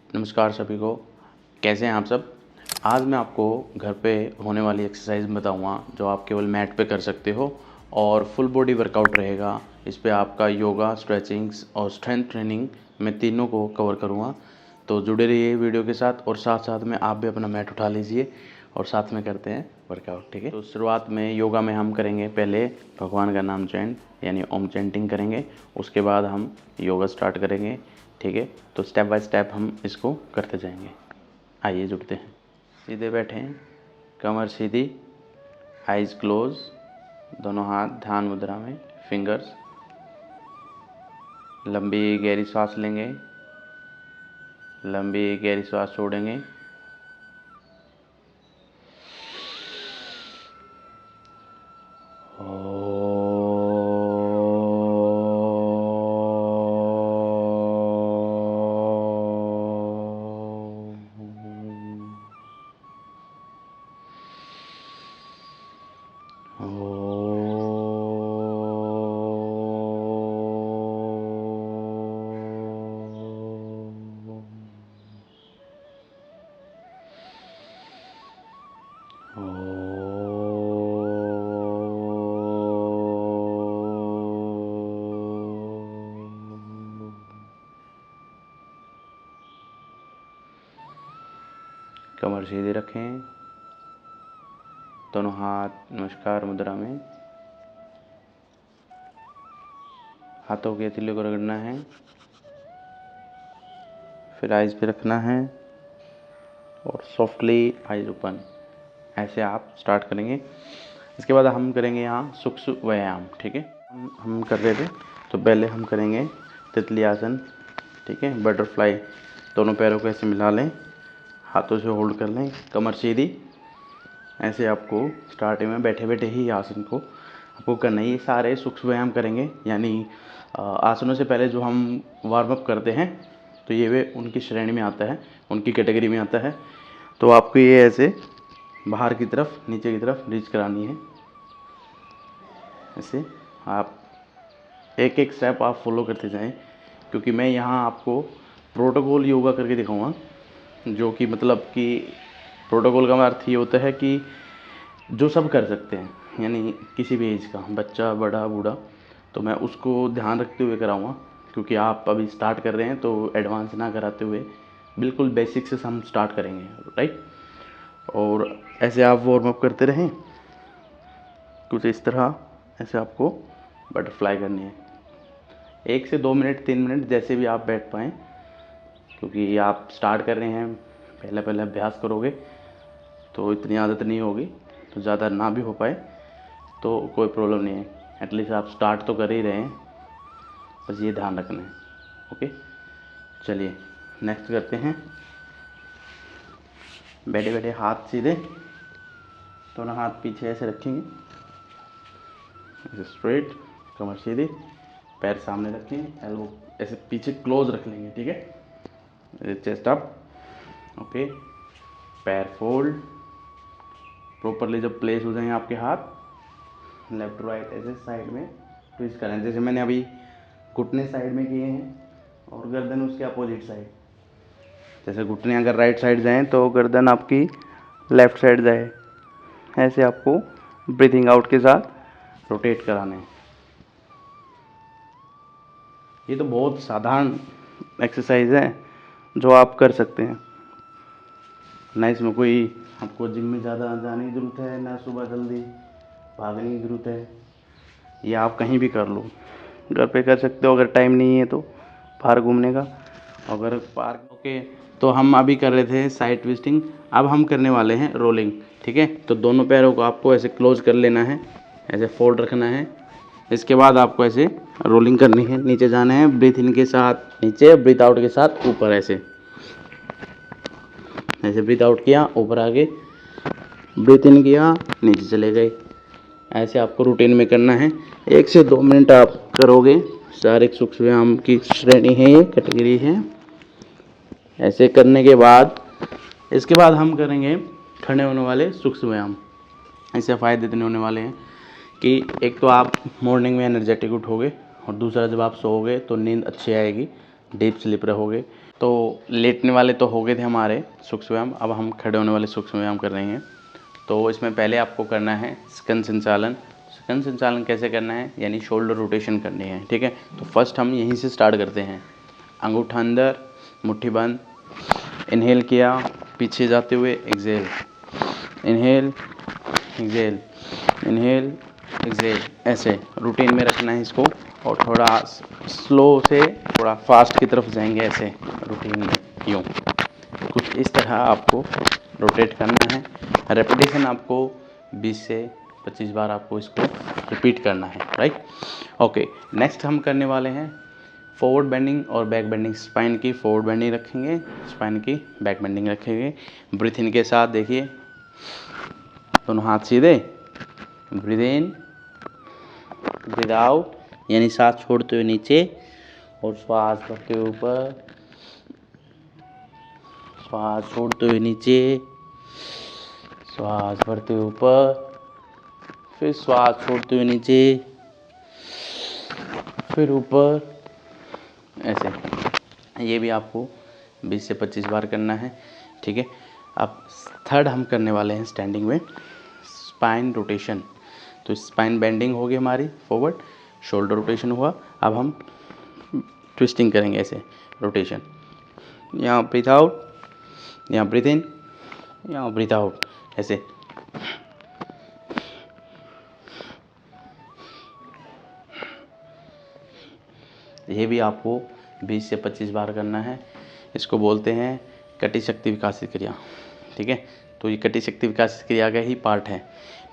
नमस्कार सभी को। कैसे हैं आप सब। आज मैं आपको घर पे होने वाली एक्सरसाइज बताऊंगा जो आप केवल मैट पे कर सकते हो और फुल बॉडी वर्कआउट रहेगा। इस पे आपका योगा, स्ट्रेचिंग्स और स्ट्रेंथ ट्रेनिंग मैं तीनों को कवर करूंगा। तो जुड़े रहिए वीडियो के साथ और साथ साथ में आप भी अपना मैट उठा लीजिए और साथ में करते हैं वर्कआउट। ठीक है, तो शुरुआत में योगा में हम करेंगे पहले भगवान का नाम चैंट यानी ओम चैंटिंग करेंगे। उसके बाद हम योगा स्टार्ट करेंगे। ठीक है, तो स्टेप बाय स्टेप हम इसको करते जाएंगे। आइए जुड़ते हैं। सीधे बैठें, कमर सीधी, आइज़ क्लोज, दोनों हाथ ध्यान मुद्रा में, फिंगर्स। लंबी गहरी सांस लेंगे, लंबी गहरी सांस छोड़ेंगे। कमर सीधी रखें, दोनों हाथ नमस्कार मुद्रा में, हाथों के हथेलियों को रगड़ना है, फिर आइज़ पे रखना है और सॉफ्टली आइज़ ओपन। ऐसे आप स्टार्ट करेंगे। इसके बाद हम करेंगे यहाँ सूक्ष्म व्यायाम। ठीक है, हम कर रहे थे तो पहले हम करेंगे तितली आसन। ठीक है, बटरफ्लाई। दोनों पैरों को ऐसे मिला लें, हाथों से होल्ड कर लें, कमर सीधी। ऐसे आपको स्टार्टिंग में बैठे बैठे ही आसन को आपको करना है। ये सारे सूक्ष्म व्यायाम करेंगे, यानी आसनों से पहले जो हम वार्म अप करते हैं तो ये वे उनकी श्रेणी में आता है, उनकी कैटेगरी में आता है। तो आपको ये ऐसे बाहर की तरफ, नीचे की तरफ रीच करानी है। ऐसे आप एक एक स्टेप आप फॉलो करते जाएं, क्योंकि मैं यहाँ आपको प्रोटोकॉल योगा करके दिखाऊंगा, जो कि मतलब कि प्रोटोकॉल का अर्थ ये होता है कि जो सब कर सकते हैं, यानी किसी भी एज का बच्चा, बड़ा, बूढ़ा। तो मैं उसको ध्यान रखते हुए कराऊंगा, क्योंकि आप अभी स्टार्ट कर रहे हैं तो एडवांस ना कराते हुए बिल्कुल बेसिक से हम स्टार्ट करेंगे। राइट, और ऐसे आप वार्म अप करते रहें कुछ इस तरह। ऐसे आपको बटरफ्लाई करनी है 1 से 2 मिनट, 3 मिनट, जैसे भी आप बैठ पाएँ, क्योंकि आप स्टार्ट कर रहे हैं, पहले पहले अभ्यास करोगे तो इतनी आदत नहीं होगी, तो ज़्यादा ना भी हो पाए तो कोई प्रॉब्लम नहीं है। एटलीस्ट आप स्टार्ट तो कर ही रहे हैं, बस ये ध्यान रखना है। ओके, चलिए नेक्स्ट करते हैं। बैठे बैठे हाथ सीधे, दोनों हाथ पीछे ऐसे रखेंगे, ऐसे स्ट्रेट, कमर सीधी, पैर सामने रखेंगे, एल्बो ऐसे पीछे क्लोज रख लेंगे। ठीक है, चेस्ट अप। ओके, पैर फोल्ड प्रॉपरली। जब प्लेस हो जाएंगे आपके हाथ लेफ्ट राइट ऐसे साइड में ट्विस्ट करें, जैसे मैंने अभी घुटने साइड में किए हैं और गर्दन उसके अपोजिट साइड। जैसे घुटने अगर राइट साइड जाएं तो गर्दन आपकी लेफ़्ट साइड जाए। ऐसे आपको ब्रीथिंग आउट के साथ रोटेट कराना है। ये तो बहुत साधारण एक्सरसाइज है जो आप कर सकते हैं ना। इसमें कोई आपको जिम में ज़्यादा जाने की ज़रूरत है ना, सुबह जल्दी भागने की ज़रूरत है। ये आप कहीं भी कर लो, घर पे कर सकते हो अगर टाइम नहीं है तो, बाहर घूमने का। अगर पार्क। ओके, तो हम अभी कर रहे थे साइड ट्विस्टिंग, अब हम करने वाले हैं रोलिंग। ठीक है, तो दोनों पैरों को आपको ऐसे क्लोज कर लेना है, ऐसे फोल्ड रखना है। इसके बाद आपको ऐसे रोलिंग करनी है, नीचे जाना है, ब्रीथ इन के साथ नीचे, ब्रीथ आउट के साथ ऊपर। ऐसे ऐसे ब्रीथ आउट किया, ऊपर आ गए, ब्रीथ इन किया, नीचे चले गए। ऐसे आपको रूटीन में करना है। 1 से 2 मिनट आप करोगे। शारीरिक सूक्ष्म व्यायाम की श्रेणी है, ये कैटेगरी है। ऐसे करने के बाद इसके बाद हम करेंगे खड़े होने वाले सूक्ष्म व्यायाम। ऐसे फ़ायदे इतने होने वाले हैं कि एक तो आप मॉर्निंग में एनर्जेटिक उठोगे, और दूसरा जब आप सोओगे तो नींद अच्छी आएगी, डीप स्लीप रहोगे। तो लेटने वाले तो हो गए थे हमारे सूक्ष्म व्यायाम, अब हम खड़े होने वाले सूक्ष्म व्यायाम कर रहे हैं। तो इसमें पहले आपको करना है स्कंद संचालन। स्कंद संचालन कैसे करना है, यानी शोल्डर रोटेशन करनी है, ठीक है। तो फर्स्ट हम यहीं से स्टार्ट करते हैं। अंगूठा अंदर, मुट्ठी बंद, इनहेल किया, पीछे जाते हुए exhale, inhale exhale, inhale exhale, ऐसे रूटीन में रखना है इसको। और थोड़ा स्लो से थोड़ा फास्ट की तरफ जाएंगे, ऐसे रूटीन में यूँ कुछ इस तरह आपको रोटेट करना है। रेपिटेशन आपको 20 से 25 बार आपको इसको रिपीट करना है, राइट। ओके, नेक्स्ट हम करने वाले हैं फॉरवर्ड बेंडिंग और बैक बेंडिंग। स्पाइन की फॉरवर्ड बेंडिंग रखेंगे, स्पाइन की बैक बेंडिंग रखेंगे। ब्रीथ इन के साथ देखिए, दोनों हाथ सीधे, ब्रीथ इन, ब्रीथ आउट, यानी सांस छोड़ते हुए नीचे और श्वास भरते हुए ऊपर, श्वास छोड़ते हुए नीचे, श्वास भरते हुए ऊपर, फिर श्वास छोड़ते हुए नीचे, फिर ऊपर, ऐसे। ये भी आपको 20 से 25 बार करना है, ठीक है। अब थर्ड हम करने वाले हैं स्टैंडिंग में स्पाइन रोटेशन। तो स्पाइन बेंडिंग होगी हमारी फॉरवर्ड, शोल्डर रोटेशन हुआ। अब हम ट्विस्टिंग करेंगे, ऐसे रोटेशन, यहाँ ब्रीथ आउट, यहाँ ब्रीथ इन, यहाँ ब्रीथ आउट, ऐसे। ये भी आपको 20 से 25 बार करना है। इसको बोलते हैं कटी शक्ति विकासित क्रिया, ठीक है। तो ये कटी शक्ति विकासित क्रिया का ही पार्ट है,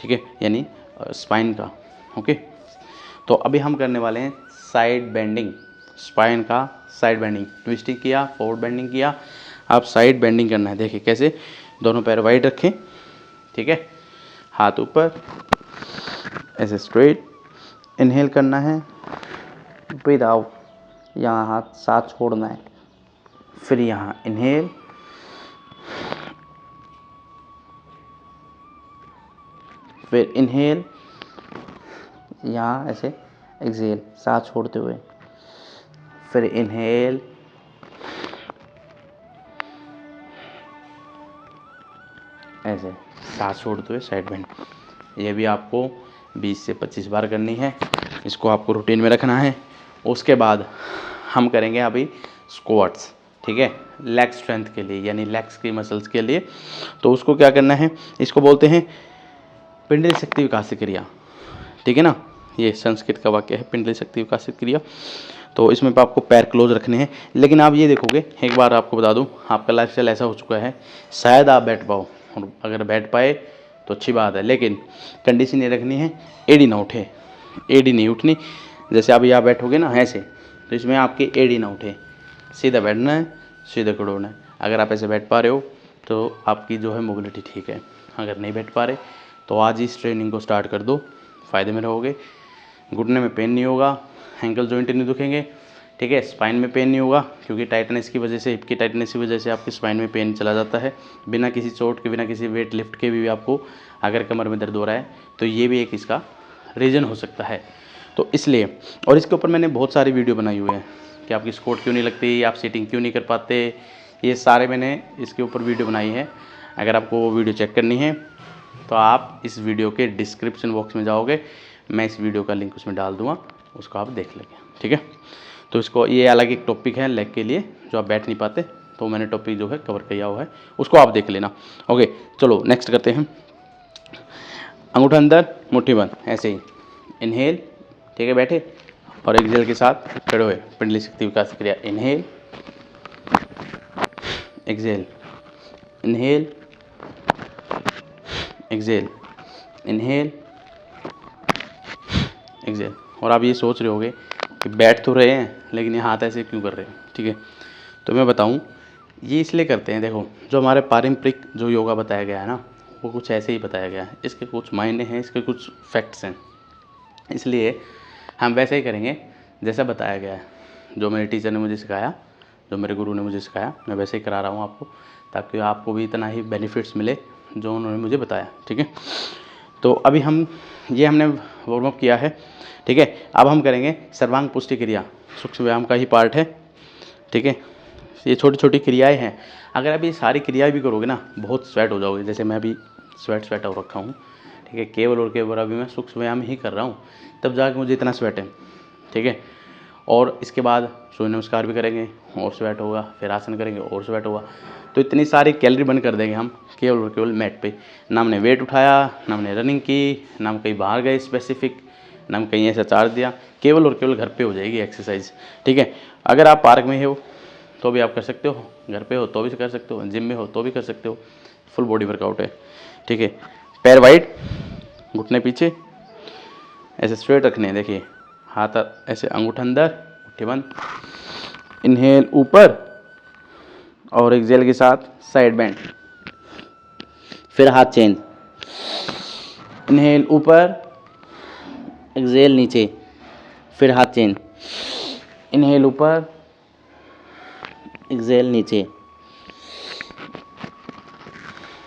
ठीक है, यानी स्पाइन का। ओके, तो अभी हम करने वाले हैं साइड बेंडिंग। स्पाइन का साइड बेंडिंग, ट्विस्टिंग किया, फॉरवर्ड बेंडिंग किया, आप साइड बेंडिंग करना है। देखिए कैसे, दोनों पैर वाइड रखें, ठीक है, हाथ ऊपर, ऐसे स्ट्रेट, इनहेल करना है, ब्रीथ आउट, यहाँ हाथ साथ छोड़ना है, फिर यहाँ इनहेल, फिर इनहेल, यहाँ ऐसे एक्सेल, साथ छोड़ते हुए, फिर इनहेल, ऐसे साथ छोड़ते हुए साइड बेंड। ये भी आपको 20 से 25 बार करनी है। इसको आपको रूटीन में रखना है। उसके बाद हम करेंगे अभी स्क्वाट्स, ठीक है, लेग स्ट्रेंथ के लिए, यानी लेग्स की मसल्स के लिए। तो उसको क्या करना है, इसको बोलते हैं पिंडली शक्ति विकासित क्रिया, ठीक है ना। ये संस्कृत का वाक्य है, पिंडली शक्ति विकासित क्रिया। तो इसमें आपको पैर क्लोज रखने हैं। लेकिन आप ये देखोगे, एक बार आपको बता दूं, आपका लाइफस्टाइल ऐसा हो चुका है, शायद आप बैठ पाओ, और अगर बैठ पाए तो अच्छी बात है, लेकिन कंडीशन ये रखनी है एडी ना उठे, एडी नहीं उठनी। जैसे आप यहाँ बैठोगे ना ऐसे, तो इसमें आपकी एडी ना उठे, सीधा बैठना है, सीधा खड़े होना है। अगर आप ऐसे बैठ पा रहे हो तो आपकी जो है मोबिलिटी ठीक है, अगर नहीं बैठ पा रहे तो आज इस ट्रेनिंग को स्टार्ट कर दो, फ़ायदे में रहोगे। घुटने में पेन नहीं होगा, एंकल जॉइंट नहीं दुखेंगे, ठीक है। स्पाइन में पेन नहीं होगा, क्योंकि टाइटनेस की वजह से, हिप की टाइटनेस की वजह से आपकी स्पाइन में पेन चला जाता है। बिना किसी चोट के, बिना किसी वेट लिफ्ट के भी आपको अगर कमर में दर्द हो रहा है तो ये भी एक इसका रीज़न हो सकता है। तो इसलिए, और इसके ऊपर मैंने बहुत सारी वीडियो बनाई हुई है कि आपकी स्क्वाट क्यों नहीं लगती, आप सीटिंग क्यों नहीं कर पाते, ये सारे मैंने इसके ऊपर वीडियो बनाई है। अगर आपको वो वीडियो चेक करनी है तो आप इस वीडियो के डिस्क्रिप्शन बॉक्स में जाओगे, मैं इस वीडियो का लिंक उसमें डाल दूँगा, उसको आप देख लेंगे, ठीक है। तो इसको, ये अलग एक टॉपिक है लेग के लिए, जो आप बैठ नहीं पाते, तो मैंने टॉपिक जो है कवर किया हुआ है, उसको आप देख लेना। ओके, चलो नेक्स्ट करते हैं। अंगूठा अंदर, मुट्ठी बंद, ऐसे ही इनहेल, ठीक है, बैठे, और एक्सेल के साथ खड़े हुए, पिंडली शक्ति विकास क्रिया। Inhale, exhale, inhale, exhale, inhale, exhale. और आप ये सोच रहे होगे कि बैठ तो रहे हैं लेकिन ये हाथ ऐसे क्यों कर रहे हैं, ठीक है। तो मैं बताऊं, ये इसलिए करते हैं, देखो जो हमारे पारंपरिक जो योगा बताया गया है ना, वो कुछ ऐसे ही बताया गया है, इसके कुछ मायने हैं, इसके कुछ फैक्ट्स हैं, इसलिए हम वैसे ही करेंगे जैसा बताया गया है। जो मेरे टीचर ने मुझे सिखाया, जो मेरे गुरु ने मुझे सिखाया, मैं वैसे ही करा रहा हूँ आपको, ताकि आपको भी इतना ही बेनिफिट्स मिले जो उन्होंने मुझे बताया, ठीक है। तो अभी हमने वार्म अप किया है, ठीक है। अब हम करेंगे सर्वांग पुष्टि क्रिया, सूक्ष्म व्यायाम का ही पार्ट है, ठीक है। ये छोटी छोटी क्रियाएं हैं, अगर आप ये सारी क्रियाएं भी करोगे ना बहुत स्वेट हो जाओगे। जैसे मैं अभी स्वेट हो रखा हूँ, ठीक है, केवल और केवल अभी मैं सूक्ष्म व्यायाम ही कर रहा हूँ, तब जाके मुझे इतना स्वेट है, ठीक है। और इसके बाद सूर्य नमस्कार भी करेंगे और स्वेट होगा, फिर आसन करेंगे और स्वेट होगा। तो इतनी सारी कैलोरी बर्न कर देंगे हम केवल और केवल मैट पे। ना हमने वेट उठाया, ना हमने रनिंग की, ना हम कहीं बाहर गए स्पेसिफिक, ना हम कहीं ऐसा चार्ज दिया, केवल और केवल घर पे हो जाएगी एक्सरसाइज, ठीक है। अगर आप पार्क में हो तो भी आप कर सकते हो, घर पे हो तो भी कर सकते हो, जिम में हो तो भी कर सकते हो, फुल बॉडी वर्कआउट है, ठीक है। पैर वाइड, घुटने पीछे, ऐसे स्ट्रेट रखने हैं, देखिए हाथ ऐसे, अंगूठा अंदर, मुट्ठी बंद, इनहेल ऊपर और एक्सहेल के साथ साइड बेंड, फिर हाथ चेंज, इनहेल ऊपर, एक्सहेल नीचे, फिर हाथ चेंज, इनहेल ऊपर, एक्सहेल नीचे,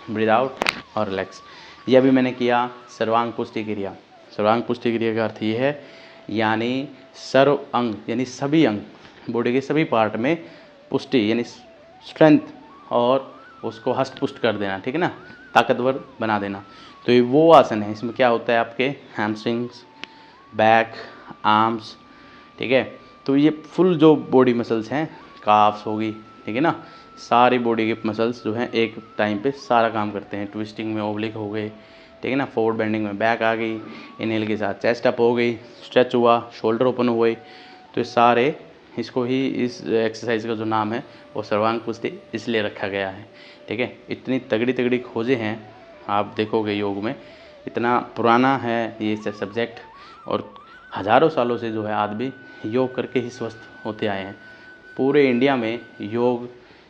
ब्रीद आउट और रिलैक्स। ये अभी मैंने किया सर्वांग पुष्टि क्रिया। सर्वांग पुष्टि क्रिया का अर्थ ये है यानी सर्व अंग यानी सभी अंग, बॉडी के सभी पार्ट में पुष्टि यानी स्ट्रेंथ और उसको हष्ट पुष्ट कर देना, ठीक है ना, ताकतवर बना देना। तो ये वो आसन है, इसमें क्या होता है आपके हैमस्ट्रिंग्स, बैक, आर्म्स, ठीक है। तो ये फुल जो बॉडी मसल्स हैं, काफ्स होगी, ठीक है ना, सारी बॉडी के मसल्स जो हैं एक टाइम पे सारा काम करते हैं। ट्विस्टिंग में ओब्लिक हो गए, ठीक है ना, फॉरवर्ड बेंडिंग में बैक आ गई, इनहेल के साथ चेस्ट अप हो गई, स्ट्रेच हुआ, शोल्डर ओपन हुए। तो ये सारे, इसको ही इस एक्सरसाइज का जो नाम है वो सर्वांग पुष्टि इसलिए रखा गया है, ठीक है। इतनी तगड़ी तगड़ी खोजें हैं, आप देखोगे योग में, इतना पुराना है ये सब्जेक्ट, और हज़ारों सालों से जो है आदमी योग करके ही स्वस्थ होते आए हैं। पूरे इंडिया में योग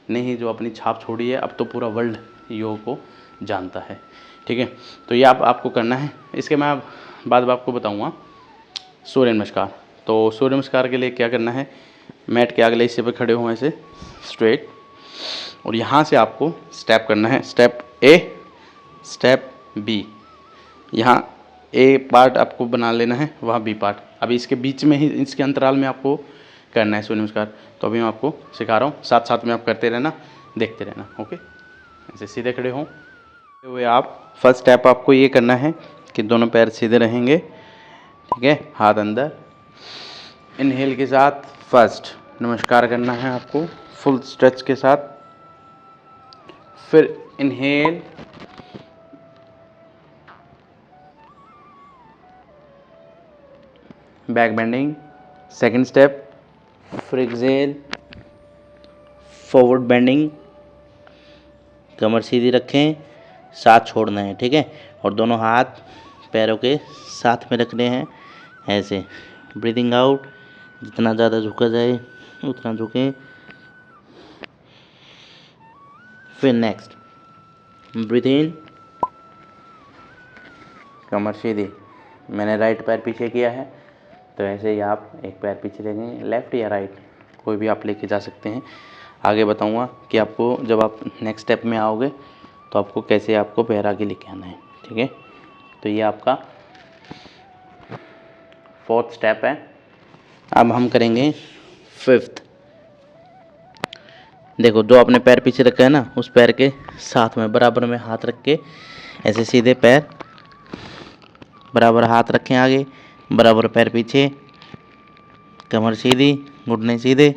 ने ही जो अपनी छाप छोड़ी है, अब तो पूरा वर्ल्ड योग को जानता है, ठीक है। तो ये आपको करना है। इसके मैं बाद आपको बताऊंगा सूर्य नमस्कार। तो सूर्य नमस्कार के लिए क्या करना है, मैट के अगले हिस्से पर खड़े हो ऐसे स्ट्रेट, और यहाँ से आपको स्टेप करना है, स्टेप ए, स्टेप बी। यहाँ ए पार्ट आपको बना लेना है, वहाँ बी पार्ट। अभी इसके बीच में ही, इसके अंतराल में आपको करना है सूर्य नमस्कार। तो अभी मैं आपको सिखा रहा हूँ, साथ साथ में आप करते रहना, देखते रहना, ओके। ऐसे सीधे खड़े हों हुए आप, फर्स्ट स्टेप आपको ये करना है कि दोनों पैर सीधे रहेंगे, ठीक है, हाथ अंदर। इनहेल के साथ फर्स्ट नमस्कार करना है आपको फुल स्ट्रेच के साथ, फिर inhale, back bending, second step, फिर एक्सहेल, फॉरवर्ड बेंडिंग, कमर सीधी रखें, साथ छोड़ना है, ठीक है। और दोनों हाथ पैरों के साथ में रखने हैं ऐसे। ब्रीदिंग आउट, जितना ज़्यादा झुका जाए उतना झुकें। फिर नेक्स्ट ब्रीथ इन, कमर सीधी, मैंने राइट पैर पीछे किया है, तो ऐसे ही आप एक पैर पीछे लेंगे, लेफ़्ट या राइट कोई भी आप लेके जा सकते हैं। आगे बताऊंगा कि आपको जब आप नेक्स्ट स्टेप में आओगे तो आपको कैसे आपको पैर आगे लेके आना है, ठीक है। तो ये आपका फोर्थ स्टेप है। अब हम करेंगे फिफ्थ। देखो, जो आपने पैर पीछे रखा है ना, उस पैर के साथ में बराबर में हाथ रख के ऐसे सीधे पैर बराबर हाथ रखें आगे, बराबर पैर पीछे, कमर सीधी, घुटने सीधे,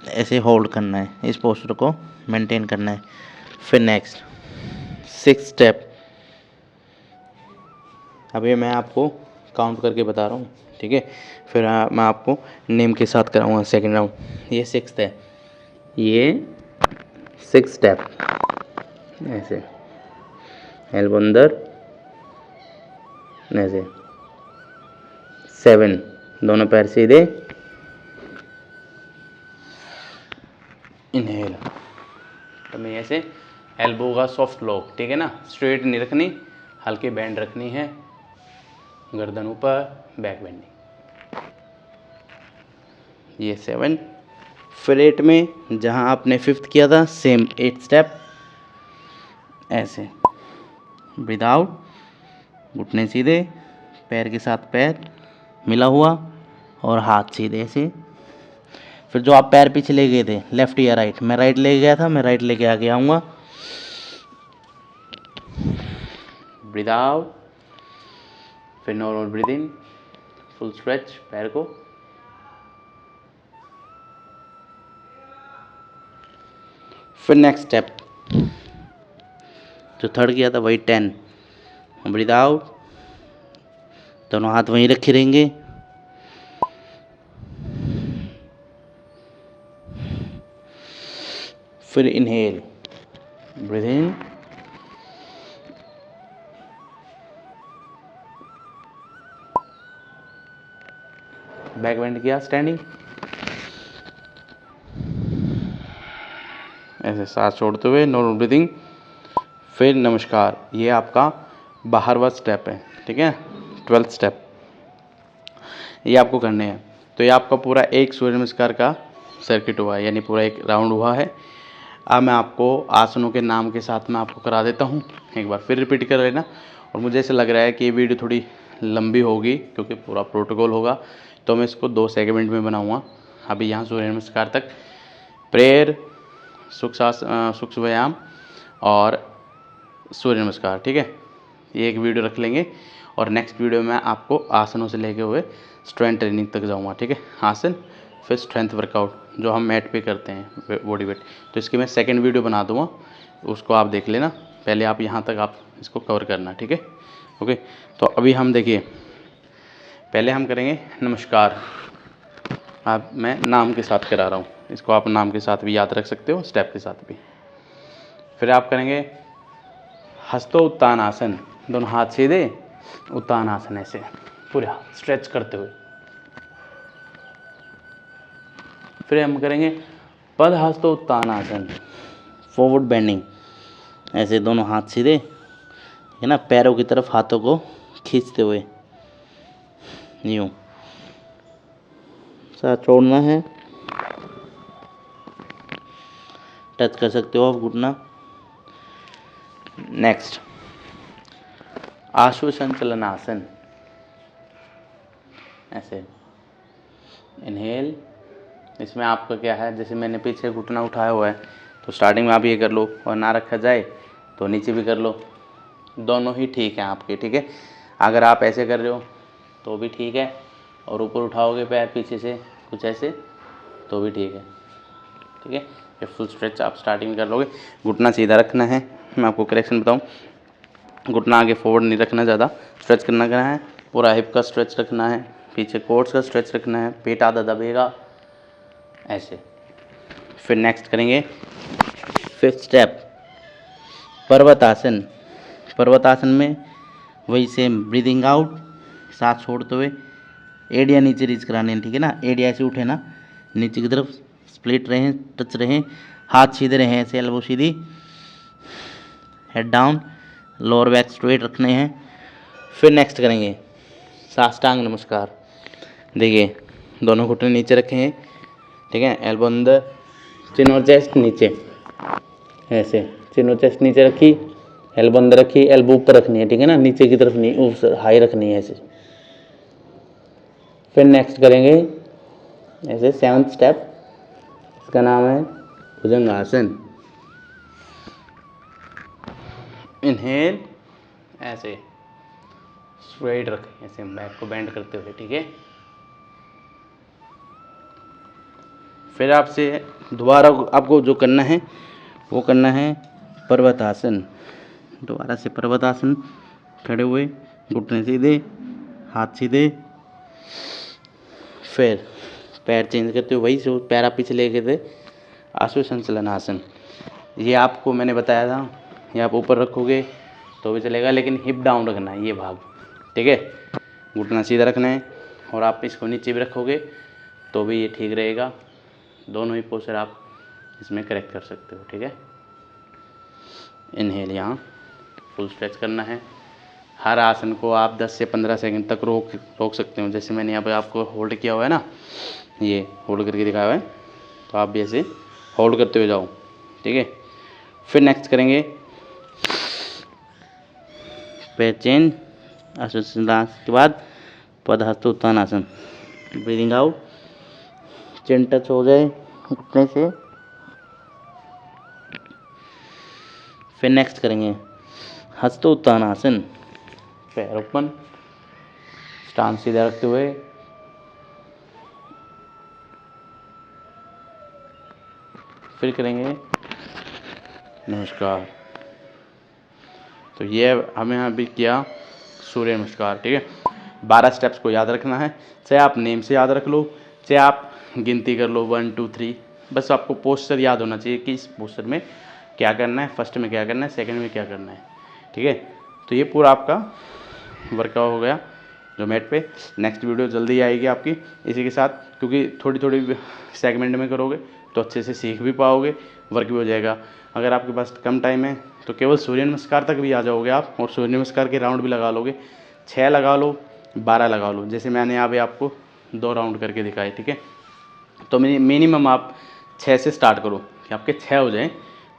ऐसे होल्ड करना है, इस पोस्चर को मेंटेन करना है। फिर नेक्स्ट सिक्स स्टेप, अभी मैं आपको काउंट करके बता रहा हूँ, ठीक है। फिर मैं आपको नेम के साथ कराऊंगा सेकंड राउंड। ये सिक्स्थ है, ये सिक्स स्टेप, ऐसे एल्बो अंदर, ऐसे 7, दोनों पैर सीधे, इनहेल, तो मैं ऐसे एल्बो का सॉफ्ट लॉक, ठीक है ना, स्ट्रेट नहीं रखनी, हल्के बैंड रखनी है, गर्दन ऊपर, बैक बेंडिंग। ये 7। फिर 8 में जहाँ आपने फिफ्थ किया था सेम 8 स्टेप, ऐसे ब्रीथ आउट, घुटने सीधे, पैर के साथ पैर मिला हुआ और हाथ सीधे ऐसे। फिर जो आप पैर पीछे ले गए थे, लेफ्ट या राइट, मैं राइट ले गया था, मैं राइट लेके आगे आऊँगा। ब्रीद आउट, फिर normal breathe in, full stretch पैर को। फिर नेक्स्ट स्टेप जो थर्ड किया था वही 10। ब्रीद आउट, दोनों हाथ वहीं रखे रहेंगे। फिर inhale, breathe in, back bend किया, स्टैंडिंग, ऐसे सांस छोड़ते हुए नॉर्मल ब्रीदिंग। फिर नमस्कार, ये आपका बाहरवा स्टेप है, ठीक है, 12th स्टेप, ये आपको करने हैं। तो ये आपका पूरा एक सूर्य नमस्कार का सर्किट हुआ है, यानी पूरा एक राउंड हुआ है। अब मैं आपको आसनों के नाम के साथ में आपको करा देता हूँ, एक बार फिर रिपीट कर लेना। और मुझे ऐसा लग रहा है कि ये वीडियो थोड़ी लंबी होगी क्योंकि पूरा प्रोटोकॉल होगा, तो मैं इसको 2 सेगमेंट में बनाऊँगा। अभी यहाँ सूर्य नमस्कार तक, प्रेयर, सूक्ष्म व्यायाम और सूर्य नमस्कार, ठीक है, ये एक वीडियो रख लेंगे। और नेक्स्ट वीडियो में आपको आसनों से लेके हुए स्ट्रेंथ ट्रेनिंग तक जाऊँगा, ठीक है, आसन फिर स्ट्रेंथ वर्कआउट जो हम मैट पे करते हैं, बॉडी वेट। तो इसकी मैं सेकंड वीडियो बना दूँगा, उसको आप देख लेना। पहले आप यहाँ तक आप इसको कवर करना, ठीक है, ओके। तो अभी हम देखिए, पहले हम करेंगे नमस्कार। आप मैं नाम के साथ करा रहा हूँ, इसको आप नाम के साथ भी याद रख सकते हो, स्टेप के साथ भी। फिर आप करेंगे हस्तो उत्तान आसन, दोनों हाथ सीधे, उत्तान आसन ऐसे पूरे हाथ स्ट्रेच करते हुए। फिर हम करेंगे पद हस्तो उत्तान आसन, फॉरवर्ड बेंडिंग, ऐसे दोनों हाथ सीधे, है ना, पैरों की तरफ हाथों को खींचते हुए यूँ साथ छोड़ना है। टच कर सकते हो आप घुटना। नेक्स्ट आश्व संचलन आसन, ऐसे इनहेल। इसमें आपका क्या है, जैसे मैंने पीछे घुटना उठाया हुआ है, तो स्टार्टिंग में आप ये कर लो, और ना रखा जाए तो नीचे भी कर लो, दोनों ही ठीक है आपके, ठीक है। अगर आप ऐसे कर रहे हो तो भी ठीक है, और ऊपर उठाओगे पैर पीछे से कुछ ऐसे तो भी ठीक है, ठीक है। ये फुल स्ट्रेच आप स्टार्टिंग में कर लोगे। घुटना सीधा रखना है, मैं आपको करेक्शन बताऊँ, घुटना आगे फॉरवर्ड नहीं रखना, ज़्यादा स्ट्रेच करना है, पूरा हिप का स्ट्रेच रखना है, पीछे कोर्स का स्ट्रेच रखना है, पेट आधा दबेगा ऐसे। फिर नेक्स्ट करेंगे 5th स्टेप पर्वतासन। पर्वतासन में वही सेम, ब्रीदिंग आउट, सांस छोड़ते हुए एडिया नीचे रीच कराने, ठीक है ना, एडिया ऐसे उठे ना नीचे की तरफ, स्प्लिट रहें, टच रहें, हाथ सीधे रहें, ऐसे एल्बो सीधी, head down, lower back straight रखने हैं। फिर नेक्स्ट करेंगे साष्टांग नमस्कार। देखिए दोनों घुटने नीचे रखे हैं, ठीक है, एल्बो अंदर, चिन और चेस्ट नीचे, ऐसे चिन और चेस्ट नीचे रखी, एल्बो अंदर रखी, एल्बो ऊपर रखनी है, ठीक है ना, नीचे की तरफ नहीं, उस हाई रखनी है ऐसे। फिर नेक्स्ट करेंगे ऐसे 7th स्टेप, इसका नाम है भुजंगासन। इनहेल, ऐसे स्ट्रेट रखें, ऐसे बैक को बेंड करते हुए, ठीक है। फिर आपसे दोबारा आपको जो करना है वो करना है पर्वतासन। दोबारा से पर्वतासन, खड़े हुए, घुटने सीधे, हाथ सीधे, फिर पैर चेंज करते हुए वही जो पैर आप पीछे ले गए थे, आश्व संचलन आसन। ये आपको मैंने बताया था, ये आप ऊपर रखोगे तो भी चलेगा, लेकिन हिप डाउन रखना है ये भाग, ठीक है, घुटना सीधा रखना है, और आप इसको नीचे भी रखोगे तो भी ये ठीक रहेगा। दोनों ही पोस्चर आप इसमें करेक्ट कर सकते हो, ठीक है। इनहेल, यहाँ फुल स्ट्रेच करना है। हर आसन को आप 10 से 15 सेकंड तक रोक सकते हो, जैसे मैंने यहाँ पे आपको होल्ड किया हुआ है ना, ये होल्ड करके दिखाया हुआ है, तो आप भी ऐसे होल्ड करते हुए जाओ, ठीक है। फिर नेक्स्ट करेंगे पैर चेंज, आसन के बाद पदहस्त उत्तानासन, ब्रीदिंग आउट, चिन टच हो जाए घुटने से। फिर नेक्स्ट करेंगे हस्तोत्थानासन। पैर ओपन, स्टांस सीधा रखते हुए, फिर करेंगे नमस्कार। तो ये हमें अभी किया सूर्य नमस्कार, ठीक है। 12 स्टेप्स को याद रखना है, चाहे आप नेम से याद रख लो, चाहे आप गिनती कर लो 1 2 3, बस आपको पोस्चर याद होना चाहिए कि इस पोस्चर में क्या करना है, फर्स्ट में क्या करना है, सेकंड में क्या करना है, ठीक है। तो ये पूरा आपका वर्कआउट हो गया जो मैट पे। नेक्स्ट वीडियो जल्दी आएगी आपकी इसी के साथ, क्योंकि थोड़ी थोड़ी सेगमेंट में करोगे तो अच्छे से सीख भी पाओगे, वर्क भी हो जाएगा। अगर आपके पास कम टाइम है तो केवल सूर्य नमस्कार तक भी आ जाओगे आप, और सूर्य नमस्कार के राउंड भी लगा लोगे, 6 लगा लो, 12 लगा लो, जैसे मैंने यहाँ पे आपको 2 राउंड करके दिखाए, ठीक है। तो मिनिमम आप 6 से स्टार्ट करो कि आपके 6 हो जाएँ,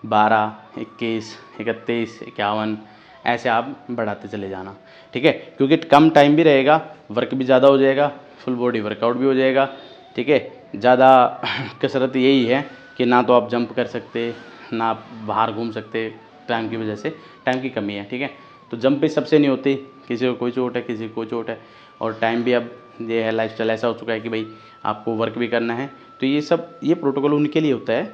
12 21 31 51 ऐसे आप बढ़ाते चले जाना, ठीक है। क्योंकि कम टाइम भी रहेगा, वर्क भी ज़्यादा हो जाएगा, फुल बॉडी वर्कआउट भी हो जाएगा, ठीक है। ज़्यादा कसरत यही है कि ना तो आप जंप कर सकते, ना आप बाहर घूम सकते, टाइम की वजह से, टाइम की कमी है, ठीक है। तो जंप भी सबसे नहीं होती, किसी को कोई चोट है, किसी को कोई चोट है, और टाइम भी अब ये है, लाइफस्टाइल ऐसा हो चुका है कि भाई आपको वर्क भी करना है। तो ये प्रोटोकॉल उनके लिए होता है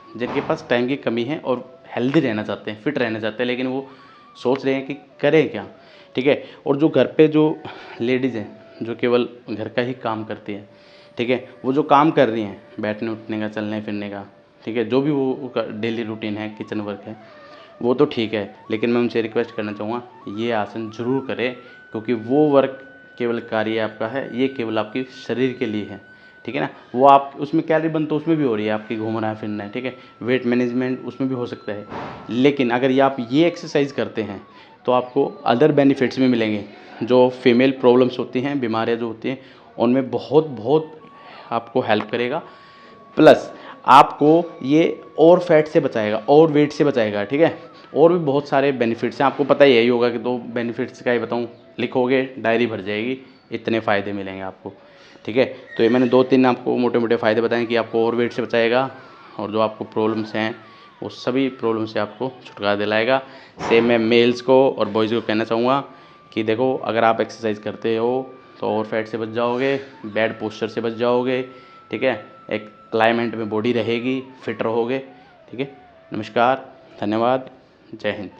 जिनके पास टाइम की कमी है और हेल्दी रहना चाहते हैं, फिट रहना चाहते हैं, लेकिन वो सोच रहे हैं कि करें क्या, ठीक है। और जो घर पे जो लेडीज़ हैं जो केवल घर का ही काम करती हैं, ठीक है, वो जो काम कर रही हैं बैठने उठने का, चलने फिरने का, ठीक है, जो भी वो डेली रूटीन है, किचन वर्क है, वो तो ठीक है, लेकिन मैं उनसे रिक्वेस्ट करना चाहूँगा ये आसन ज़रूर करें, क्योंकि वो वर्क केवल कार्य आपका है, ये केवल आपके शरीर के लिए है, ठीक है ना। वो आप उसमें कैलोरी बर्न तो उसमें भी हो रही है, आपकी घूमना है फिरना है, ठीक है, वेट मैनेजमेंट उसमें भी हो सकता है, लेकिन अगर ये आप ये एक्सरसाइज करते हैं तो आपको अदर बेनिफिट्स भी मिलेंगे। जो फीमेल प्रॉब्लम्स होती हैं, बीमारियां जो होती हैं, उनमें बहुत बहुत आपको हेल्प करेगा, प्लस आपको ये और फैट से बचाएगा और वेट से बचाएगा, ठीक है। और भी बहुत सारे बेनिफिट्स हैं, आपको पता ही है योगा के, तो बेनिफिट्स का ही बताऊँ, लिखोगे डायरी भर जाएगी, इतने फ़ायदे मिलेंगे आपको, ठीक है। तो ये मैंने 2-3 आपको मोटे मोटे फ़ायदे बताएं कि आपको और वेट से बचाएगा, और जो आपको प्रॉब्लम्स हैं वो सभी प्रॉब्लम से आपको छुटकारा दिलाएगा। सेम मैं मेल्स को और बॉयज़ को कहना चाहूँगा कि देखो, अगर आप एक्सरसाइज करते हो तो और फैट से बच जाओगे, बैड पोस्चर से बच जाओगे, ठीक है, एक क्लाइमेट में बॉडी रहेगी, फिट रहोगे, ठीक है। नमस्कार, धन्यवाद, जय हिंद।